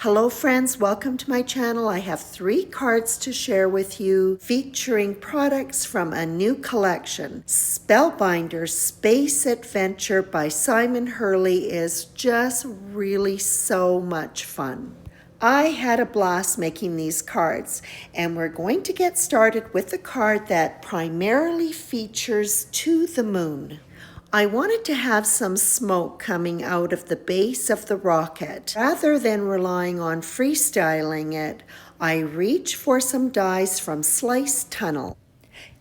Hello friends, welcome to my channel. I have 3 cards to share with you featuring products from a new collection. Spellbinders Space Adventure by Simon Hurley is just really so much fun. I had a blast making these cards, and we're going to get started with the card that primarily features to the moon. I wanted to have some smoke coming out of the base of the rocket. Rather than relying on freestyling it, I reached for some dies from Slice Tunnel.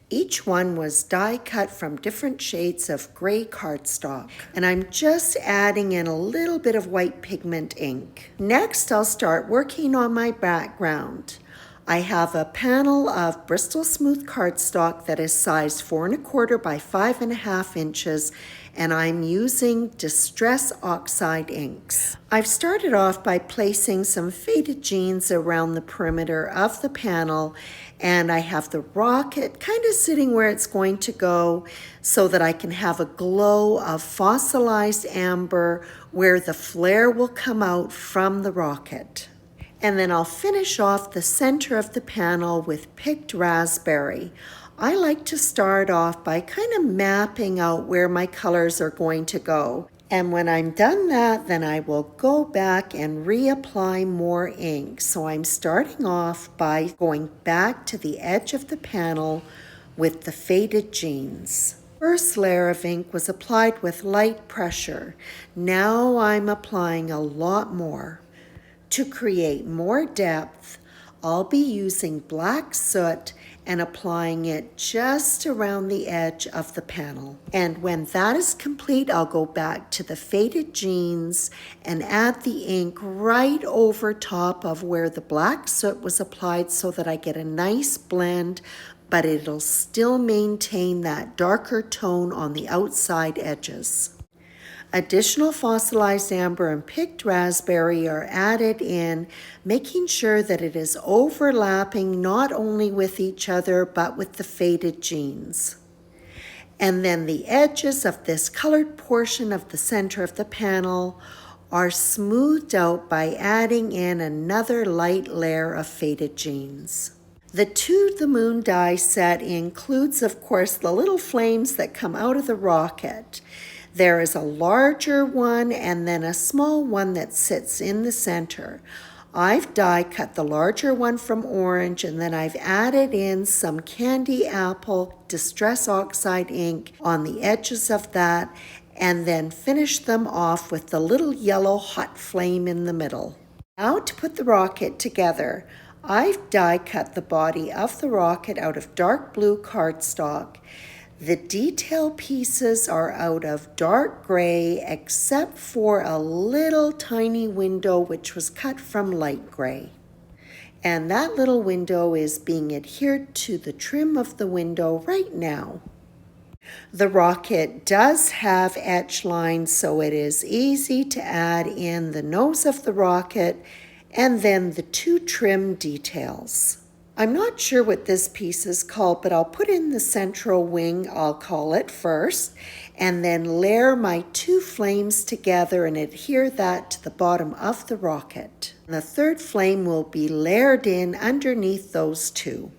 Each one was die cut from different shades of gray cardstock, and I'm just adding in a little bit of white pigment ink. Next, I'll start working on my background. I have a panel of Bristol Smooth cardstock that is sized 4 1/4 by 5 1/2 inches, and I'm using Distress Oxide inks. I've started off by placing some faded jeans around the perimeter of the panel, and I have the rocket kind of sitting where it's going to go so that I can have a glow of fossilized amber where the flare will come out from the rocket. And then I'll finish off the center of the panel with picked raspberry. I like to start off by kind of mapping out where my colors are going to go. And when I'm done that, then I will go back and reapply more ink. So I'm starting off by going back to the edge of the panel with the faded jeans. First layer of ink was applied with light pressure. Now I'm applying a lot more. To create more depth, I'll be using black soot and applying it just around the edge of the panel. And when that is complete, I'll go back to the faded jeans and add the ink right over top of where the black soot was applied so that I get a nice blend, but it'll still maintain that darker tone on the outside edges. Additional fossilized amber and picked raspberry are added in, making sure that it is overlapping not only with each other but with the faded jeans. And then the edges of this colored portion of the center of the panel are smoothed out by adding in another light layer of faded jeans. The To the Moon die set includes, of course, the little flames that come out of the rocket. There is a larger one and then a small one that sits in the center. I've die cut the larger one from orange, and then I've added in some candy apple Distress Oxide ink on the edges of that, and then finished them off with the little yellow hot flame in the middle. Now to put the rocket together, I've die cut the body of the rocket out of dark blue cardstock. The detail pieces are out of dark gray except for a little tiny window which was cut from light gray. And that little window is being adhered to the trim of the window right now. The rocket does have etch lines, so it is easy to add in the nose of the rocket and then the 2 trim details. I'm not sure what this piece is called, but I'll put in the central wing, I'll call it first, and then layer my 2 flames together and adhere that to the bottom of the rocket. And the 3rd flame will be layered in underneath those 2.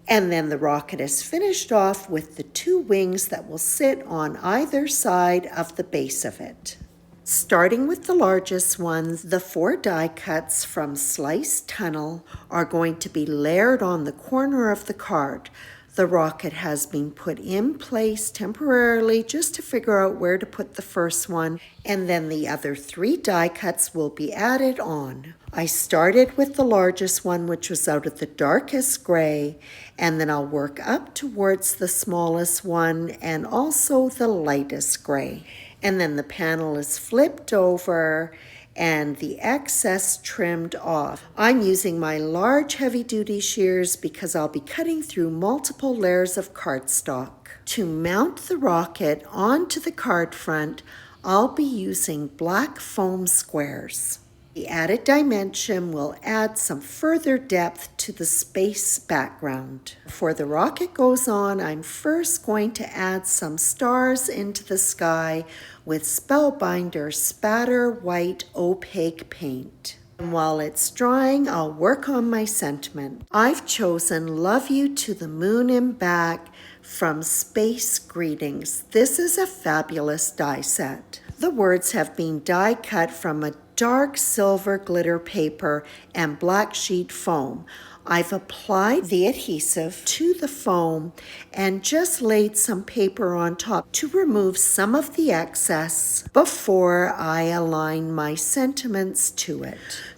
And then the rocket is finished off with the 2 wings that will sit on either side of the base of it. Starting with the largest ones, the 4 die cuts from Slice Tunnel are going to be layered on the corner of the card. The rocket has been put in place temporarily just to figure out where to put the first one, and then the other 3 die cuts will be added on. I started with the largest one, which was out of the darkest gray, and then I'll work up towards the smallest one and also the lightest gray. And then the panel is flipped over and the excess trimmed off. I'm using my large heavy-duty shears because I'll be cutting through multiple layers of cardstock. To mount the rocket onto the card front, I'll be using black foam squares. The added dimension will add some further depth to the space background. Before the rocket goes on, I'm first going to add some stars into the sky with Spellbinders Spatter White Opaque Paint. While it's drying, I'll work on my sentiment. I've chosen Love You to the Moon and Back from Space Greetings. This is a fabulous die set. The words have been die cut from a dark silver glitter paper and black sheet foam. I've applied the adhesive to the foam and just laid some paper on top to remove some of the excess before I align my sentiments to it.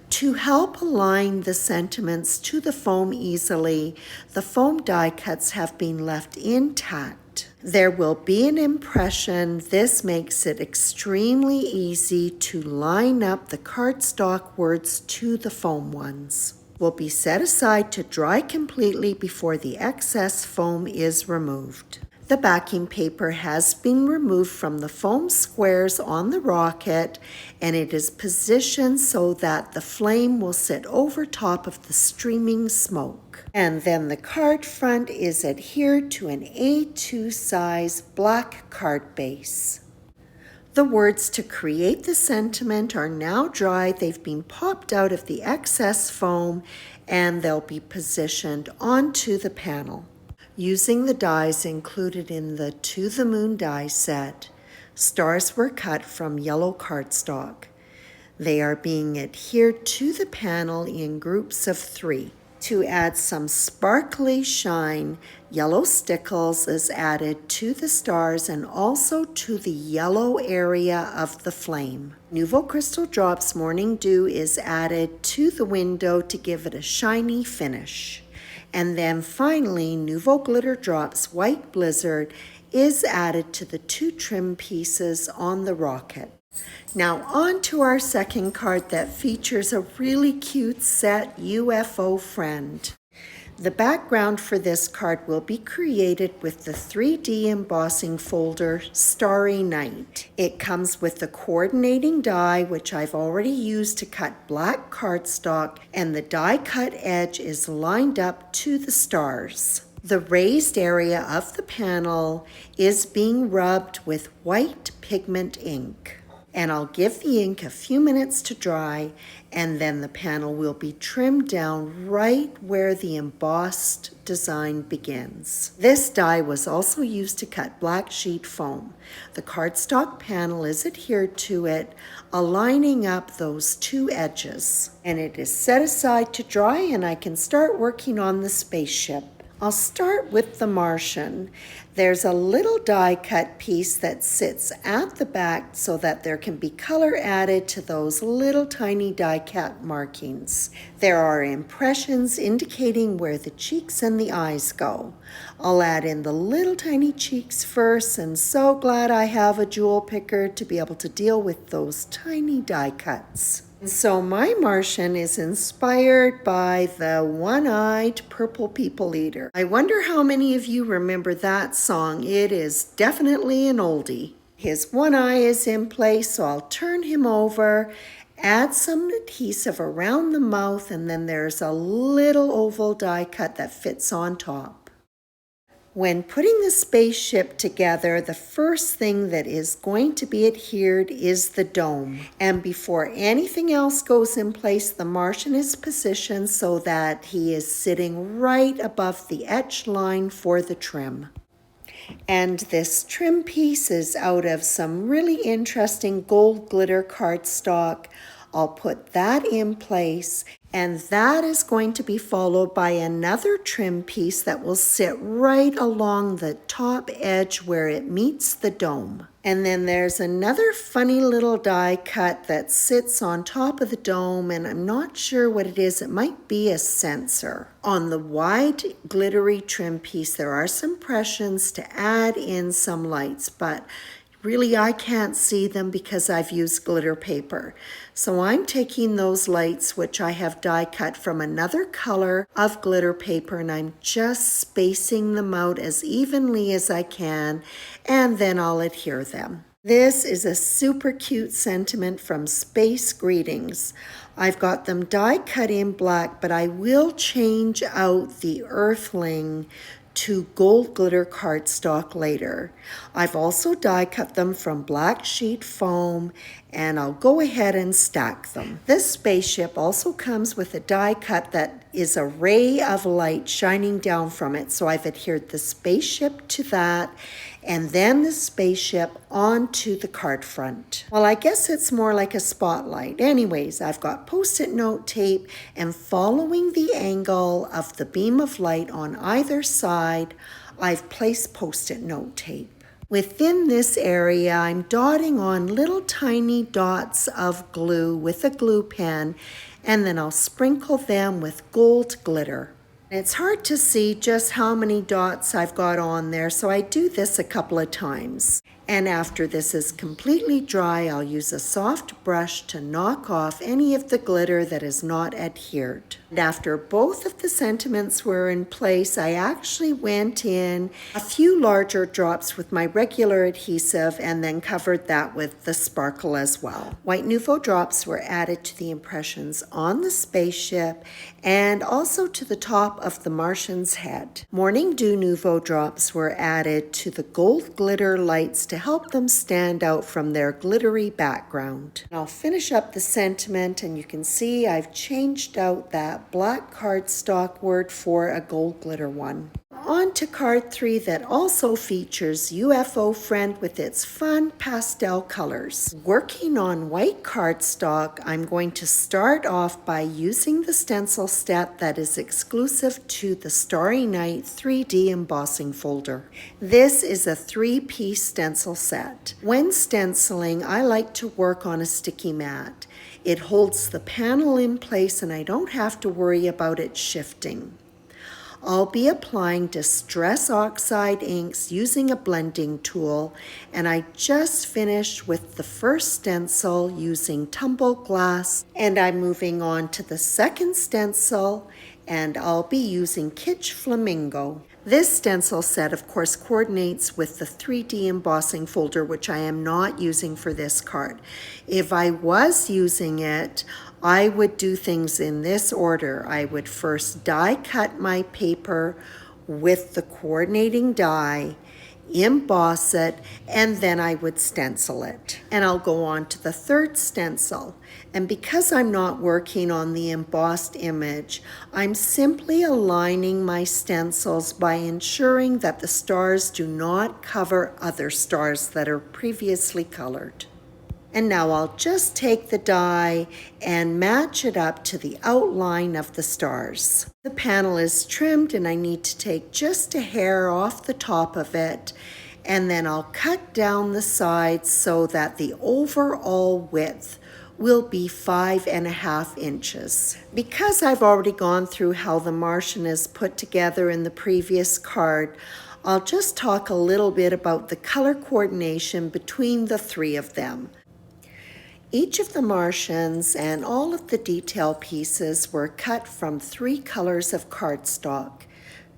To help align the sentiments to the foam easily, the foam die cuts have been left intact. There will be an impression. This makes it extremely easy to line up the cardstock words to the foam ones. Will be set aside to dry completely before the excess foam is removed. The backing paper has been removed from the foam squares on the rocket, and it is positioned so that the flame will sit over top of the streaming smoke. And then the card front is adhered to an A2 size black card base. The words to create the sentiment are now dry. They've been popped out of the excess foam and they'll be positioned onto the panel. Using the dies included in the To the Moon die set, stars were cut from yellow cardstock. They are being adhered to the panel in groups of 3. To add some sparkly shine, yellow stickles is added to the stars and also to the yellow area of the flame. Nouveau Crystal Drops Morning Dew is added to the window to give it a shiny finish. And then finally, Nouveau Glitter Drops White Blizzard is added to the 2 trim pieces on the rocket. Now on to our second card that features a really cute set UFO friend. The background for this card will be created with the 3D embossing folder Starry Night. It comes with the coordinating die, which I've already used to cut black cardstock, and the die cut edge is lined up to the stars. The raised area of the panel is being rubbed with white pigment ink. And I'll give the ink a few minutes to dry, and then the panel will be trimmed down right where the embossed design begins. This die was also used to cut black sheet foam. The cardstock panel is adhered to it, aligning up those 2 edges. And it is set aside to dry, and I can start working on the spaceship. I'll start with the Martian. There's a little die cut piece that sits at the back so that there can be color added to those little tiny die cut markings. There are impressions indicating where the cheeks and the eyes go. I'll add in the little tiny cheeks first, and so glad I have a jewel picker to be able to deal with those tiny die cuts. So my Martian is inspired by the one-eyed purple people eater. I wonder how many of you remember that song. It is definitely an oldie. His one eye is in place, so I'll turn him over, add some adhesive around the mouth, and then there's a little oval die cut that fits on top. When putting the spaceship together, the first thing that is going to be adhered is the dome. And before anything else goes in place, the Martian is positioned so that he is sitting right above the etch line for the trim. And this trim piece is out of some really interesting gold glitter cardstock. I'll put that in place, and that is going to be followed by another trim piece that will sit right along the top edge where it meets the dome. And then there's another funny little die cut that sits on top of the dome, and I'm not sure what it is. It might be a sensor. On the wide glittery trim piece, there are some impressions to add in some lights, but really, I can't see them because I've used glitter paper. So I'm taking those lights, which I have die cut from another color of glitter paper, and I'm just spacing them out as evenly as I can, and then I'll adhere them. This is a super cute sentiment from Space Greetings. I've got them die cut in black, but I will change out the earthling to gold glitter cardstock later. I've also die cut them from black sheet foam, and I'll go ahead and stack them. This spaceship also comes with a die cut that is a ray of light shining down from it. So I've adhered the spaceship to that and then the spaceship onto the card front. Well, I guess it's more like a spotlight. Anyways, I've got Post-it note tape, and following the angle of the beam of light on either side, I've placed Post-it note tape. Within this area, I'm dotting on little tiny dots of glue with a glue pen, and then I'll sprinkle them with gold glitter. It's hard to see just how many dots I've got on there, so I do this a couple of times. And after this is completely dry, I'll use a soft brush to knock off any of the glitter that is not adhered. And after both of the sentiments were in place, I actually went in a few larger drops with my regular adhesive and then covered that with the sparkle as well. White Nouveau drops were added to the impressions on the spaceship and also to the top of the Martian's head. Morning Dew Nouveau drops were added to the gold glitter lights to help them stand out from their glittery background. I'll finish up the sentiment, and you can see I've changed out that black cardstock word for a gold glitter one. On to card 3 that also features UFO Friend with its fun pastel colors. Working on white cardstock, I'm going to start off by using the stencil set that is exclusive to the Starry Night 3D embossing folder. This is a 3-piece stencil set. When stenciling, I like to work on a sticky mat. It holds the panel in place and I don't have to worry about it shifting. I'll be applying Distress Oxide inks using a blending tool, and I just finished with the first stencil using Tumble Glass, and I'm moving on to the second stencil, and I'll be using Kitsch Flamingo. This stencil set, of course, coordinates with the 3D embossing folder, which I am not using for this card. If I was using it, I would do things in this order. I would first die cut my paper with the coordinating die, emboss it, and then I would stencil it. And I'll go on to the third stencil. And because I'm not working on the embossed image, I'm simply aligning my stencils by ensuring that the stars do not cover other stars that are previously colored. And now I'll just take the die and match it up to the outline of the stars. The panel is trimmed and I need to take just a hair off the top of it, and then I'll cut down the sides so that the overall width will be 5.5 inches. Because I've already gone through how the Martian is put together in the previous card, I'll just talk a little bit about the color coordination between the 3 of them. Each of the Martians and all of the detail pieces were cut from 3 colors of cardstock: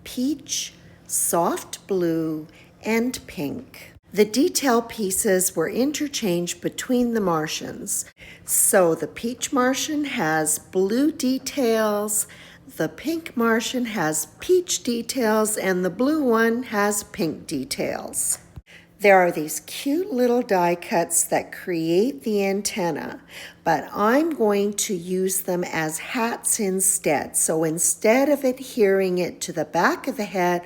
peach, soft blue, and pink. The detail pieces were interchanged between the Martians. So the peach Martian has blue details, the pink Martian has peach details, and the blue one has pink details. There are these cute little die cuts that create the antenna, but I'm going to use them as hats instead. So instead of adhering it to the back of the head,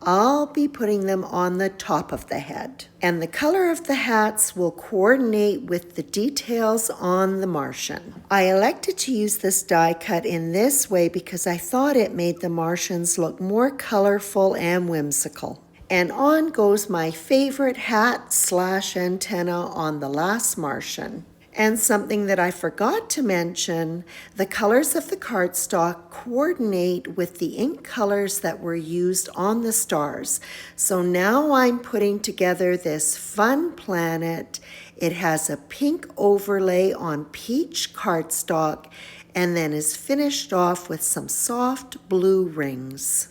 I'll be putting them on the top of the head. And the color of the hats will coordinate with the details on the Martian. I elected to use this die cut in this way because I thought it made the Martians look more colorful and whimsical. And on goes my favorite hat/antenna on the last Martian. And something that I forgot to mention, the colors of the cardstock coordinate with the ink colors that were used on the stars. So now I'm putting together this fun planet. It has a pink overlay on peach cardstock and then is finished off with some soft blue rings.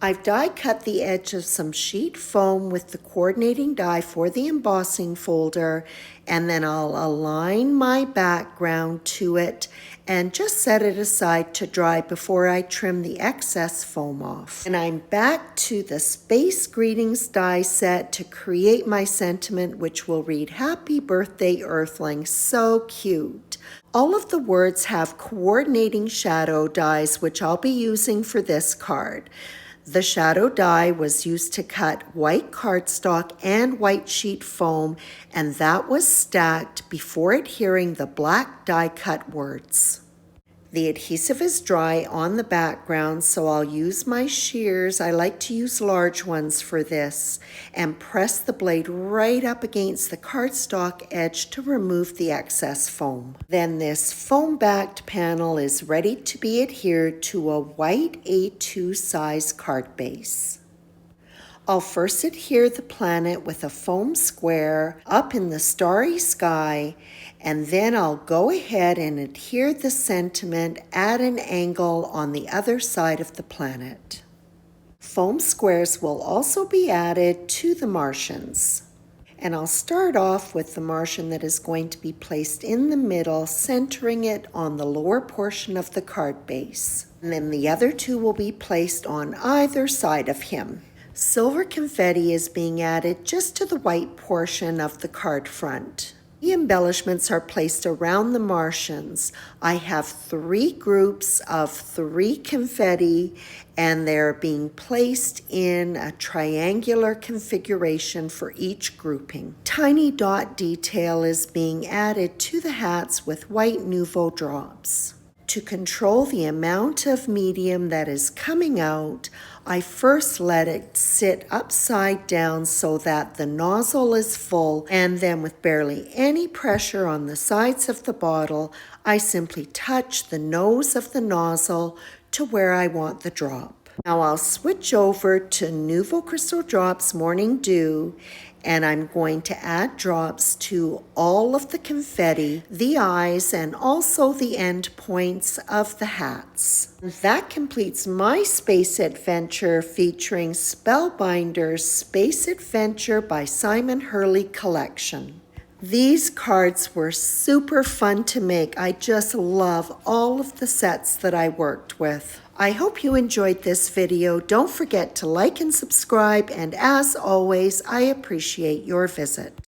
I've die cut the edge of some sheet foam with the coordinating die for the embossing folder, and then I'll align my background to it and just set it aside to dry before I trim the excess foam off. And I'm back to the Space Greetings die set to create my sentiment, which will read, "Happy Birthday, Earthling." So cute. All of the words have coordinating shadow dies, which I'll be using for this card. The shadow die was used to cut white cardstock and white sheet foam, and that was stacked before adhering the black die cut words. The adhesive is dry on the background, so I'll use my shears. I like to use large ones for this, and press the blade right up against the cardstock edge to remove the excess foam. Then this foam-backed panel is ready to be adhered to a white A2 size card base. I'll first adhere the planet with a foam square up in the starry sky, and then I'll go ahead and adhere the sentiment at an angle on the other side of the planet. Foam squares will also be added to the Martians. And I'll start off with the Martian that is going to be placed in the middle, centering it on the lower portion of the card base. And then the other two will be placed on either side of him. Silver confetti is being added just to the white portion of the card front. The embellishments are placed around the Martians. I have 3 groups of 3 confetti, and they're being placed in a triangular configuration for each grouping. Tiny dot detail is being added to the hats with white Nouveau drops. To control the amount of medium that is coming out, I first let it sit upside down so that the nozzle is full, and then with barely any pressure on the sides of the bottle, I simply touch the nose of the nozzle to where I want the drop. Now I'll switch over to Nouveau Crystal Drops Morning Dew, and I'm going to add drops to all of the confetti, the eyes, and also the end points of the hats. That completes my space adventure featuring Spellbinders Space Adventure by Simon Hurley Collection. These cards were super fun to make. I just love all of the sets that I worked with. I hope you enjoyed this video. Don't forget to like and subscribe, and as always, I appreciate your visit.